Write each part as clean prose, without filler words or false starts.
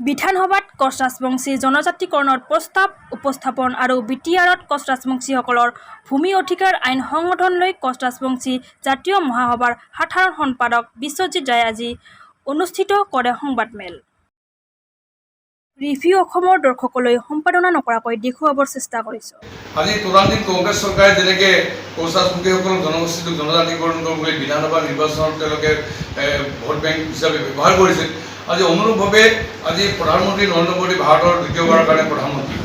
বিধানসভাত কোচ ৰাজবংশী জনজাতিকৰণৰ প্ৰস্তাৱ উপস্থাপন আৰু বিটিআৰত কোচ ৰাজবংশীসকলৰ ভূমি অধিকাৰ আইন সংশোধন লৈ কোচ ৰাজবংশী জাতীয় মহাসভাৰ সাধাৰণ সম্পাদক বিশ্বজিৎ ৰায়ে আজি অনুষ্ঠিত কৰে সংবাদমেল। ৰিভিউ অসমৰ দৰ্শকলৈ সম্পাদনা নকৰাকৈ দেখুৱাবৰ চেষ্টা কৰিছো। আজি তদানীন্তন কংগ্ৰেছ চৰকাৰে যেনেকৈ কোচ ৰাজবংশীসকলক জনগোষ্ঠীটোক জনজাতিকৰণ কৰিবলৈ বিধানসভা নিৰ্বাচনত তেওঁলোকে ভোট বেংক হিচাপে ব্যৱহাৰ কৰিছিল। আজি অনুৰূপভাৱে আজি প্ৰধানমন্ত্ৰী নৰেন্দ্ৰ মোদী ভাৰতৰ দ্বিতীয়বাৰৰ কাৰণে প্ৰধানমন্ত্ৰী,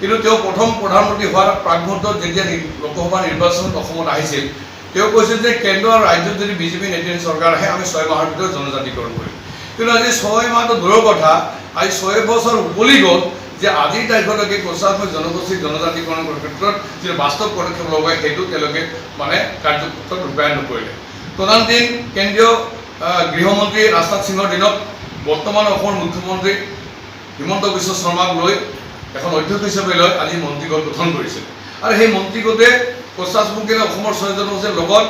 কিন্তু তেওঁ প্ৰথম প্ৰধানমন্ত্ৰী হোৱাৰ প্ৰাকমুহূৰ্তত যেতিয়া লোকসভা নিৰ্বাচনত অসমত আহিছিল তেওঁ কৈছিল যে কেন্দ্ৰ আৰু ৰাজ্যত যদি বিজেপি নেতৃত্বাধীন চৰকাৰ আহে আমি 6 মাহৰ ভিতৰত জনজাতিকৰণ কৰিম। কিন্তু আজি 6 মাহটো দূৰৰ কথা, আজি 6 বছৰ উকলি গ'ল যে আজিৰ তাৰিখলৈকে কোচ ৰাজবংশী জনগোষ্ঠীক জনজাতিকৰণৰ ক্ষেত্ৰত যিটো বাস্তৱ পদক্ষেপ ল'ব লাগে সেইটো তেওঁলোকে কাৰ্যক্ষেত্ৰত ৰূপায়ণ নকৰিলে। তদানীন্তন কেন্দ্ৰীয় গৃহমন্ত্ৰী ৰাজনাথ সিঙৰ দিনত বৰ্তমান অসমৰ মুখ্যমন্ত্ৰী হিমন্ত বিশ্ব শৰ্মাক লৈ এখন অধ্যক্ষ হিচাপে লৈ আজি মন্ত্ৰীগোট গঠন কৰিছিল আৰু সেই মন্ত্ৰীগোটে কোচ ৰাজবংশী অসমৰ 6 জনগোষ্ঠীৰ লগত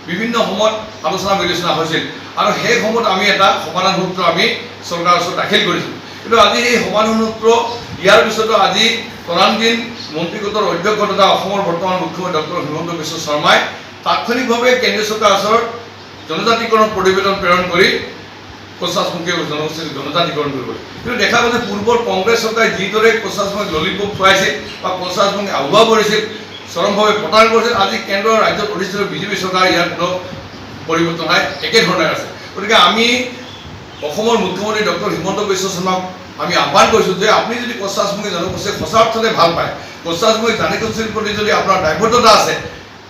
বিভিন্ন সময়ত আলোচনা বিলোচনা হৈছিল আৰু সেই সময়ত আমি এটা সমাধান সূত্ৰ আমি চৰকাৰৰ ওচৰত দাখিল কৰিছিলোঁ। কিন্তু আজি এই সমাধান সূত্ৰ ইয়াৰ পিছতো আজি তদানীন্তন মন্ত্ৰীগোটৰ অধ্যক্ষ তথা অসমৰ বৰ্তমান মুখ্যমন্ত্ৰী ডক্টৰ হিমন্ত বিশ্ব শৰ্মাই তাৎক্ষণিকভাৱে কেন্দ্ৰীয় চৰকাৰৰ ওচৰত জনজাতিকৰণ প্ৰতিবেদন প্ৰেৰণ কৰি কোচ ৰাজবংশী জনগোষ্ঠীক জনজাতিকৰণ কৰিব। কিন্তু দেখা গ'ল যে পূৰ্বৰ কংগ্ৰেছ চৰকাৰে যিদৰে কোচ ৰাজবংশীক ললিপপ খুৱাইছিল বা কোচ ৰাজবংশীক আগুৱা কৰিছিল, চৰমভাৱে প্ৰতাৰণ কৰিছিল, আজি কেন্দ্ৰ ৰাজ্যত অধিষ্ঠিত বিজেপি চৰকাৰ ইয়াৰ কোনো পৰিৱৰ্তন নাই, একেধৰণে আছে। গতিকে আমি অসমৰ মুখ্যমন্ত্ৰী ডক্টৰ হিমন্ত বিশ্ব শৰ্মাক আমি আহ্বান কৰিছোঁ যে আপুনি যদি কোচ ৰাজবংশী জনগোষ্ঠীক সঁচা অৰ্থতে ভাল পায়, কোচ ৰাজবংশী জনগোষ্ঠীৰ প্ৰতি যদি আপোনাৰ দায়বদ্ধতা আছে,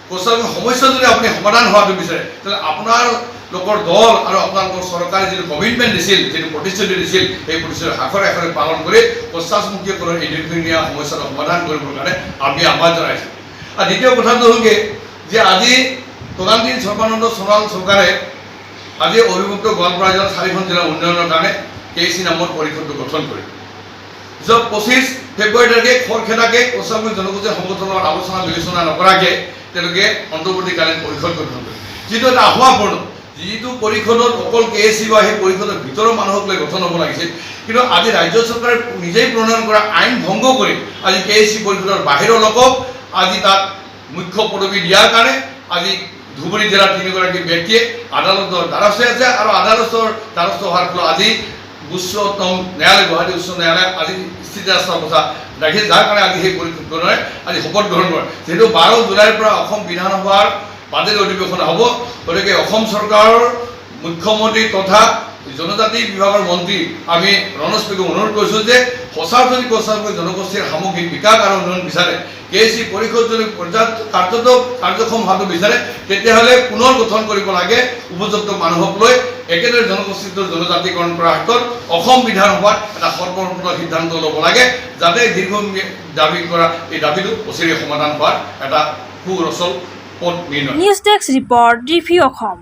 কোচ ৰাজবংশী সমস্যা যদি আপুনি সমাধান হোৱাটো বিচাৰে, তেতিয়াহ'লে আপোনাৰ লোকৰ দল আৰু আপোনালোকৰ চৰকাৰে যিটো কমিটমেণ্ট দিছিল, যিটো প্ৰতিশ্ৰুতি দিছিল, সেই প্ৰতিশ্ৰুতি আখৰে আখৰে পালন কৰি কোচ ৰাজবংশীসকলৰ এই দীৰ্ঘদিনীয়া সমস্যাটো সমাধান কৰিবৰ কাৰণে আমি আহ্বান জনাইছোঁ। আৰু দ্বিতীয় কথাটো হ'লগৈ যে আজি তদানীন্তন সৰ্বানন্দ সোণোৱাল চৰকাৰে আজি অবিভক্ত গোৱালপাৰা জিলাৰ 4খন জিলাৰ উন্নয়নৰ কাৰণে KC নামৰ পৰিষদটো গঠন কৰে। যোৱা 25 ফেব্ৰুৱাৰী তাৰিখে খৰখেদাকৈ কোচ ৰাজবংশী জনগোষ্ঠীৰ সংগঠনৰ আলোচনা বিলোচনা নকৰাকৈ তেওঁলোকে অন্তৰ্বৰ্তীকালীন পৰিষদ গঠন কৰে, যিটো এটা আহ্বানপূৰ্ণ, যিটো পৰিষদত অকল KC বা সেই পৰিষদৰ ভিতৰৰ মানুহক লৈ গঠন হ'ব লাগিছিল। কিন্তু আজি ৰাজ্য চৰকাৰে নিজেই প্ৰণয়ন কৰা আইন ভংগ কৰি আজি KC পৰিষদৰ বাহিৰৰ লোকক আজি তাত মুখ্য পদবী দিয়াৰ কাৰণে আজি ধুবুৰী জিলাৰ 3গৰাকী ব্যক্তিয়ে আদালতৰ দ্বাৰস্থ আছে আৰু আদালতৰ দ্বাৰস্থ হোৱাৰ ফলত আজি উচ্চতম ন্যায়ালয়, গুৱাহাটী উচ্চ ন্যায়ালয়ে আজি স্থিতাস্থাৰ কথা ৰাখিছে, যাৰ কাৰণে আজি সেই পৰিষদখনে আজি শপত গ্ৰহণ কৰে। যিহেতু 12 জুলাইৰ পৰা অসম বিধানসভাৰ বাজেট অধিৱেশন হ'ব, গতিকে অসম চৰকাৰৰ মুখ্যমন্ত্ৰী তথা জনজাতি বিভাগৰ মন্ত্ৰী আমি ৰণোজ পেগুক অনুৰোধ কৰিছোঁ যে সঁচা যদি কোচ ৰাজবংশী জনগোষ্ঠীৰ সামগ্ৰিক বিকাশ আৰু উন্নয়ন বিচাৰে, KC পৰিষদ যদি পৰ্যাপ্ত কাৰ্যক্ষম হোৱাটো বিচাৰে, তেতিয়াহ'লে পুনৰ গঠন কৰিব লাগে উপযুক্ত মানুহক লৈ। একেদৰে জনগোষ্ঠীটোৰ জনজাতিকৰণ কৰাৰ ক্ষেত্ৰত অসম বিধানসভাত এটা সৰ্বসম্মত সিদ্ধান্ত ল'ব লাগে, যাতে দীৰ্ঘ দাবী কৰা এই দাবীটো অচিৰেই সমাধান হোৱাৰ এটা সুৰচল পথ নিৰ্ণয়। News desk report, review Assam.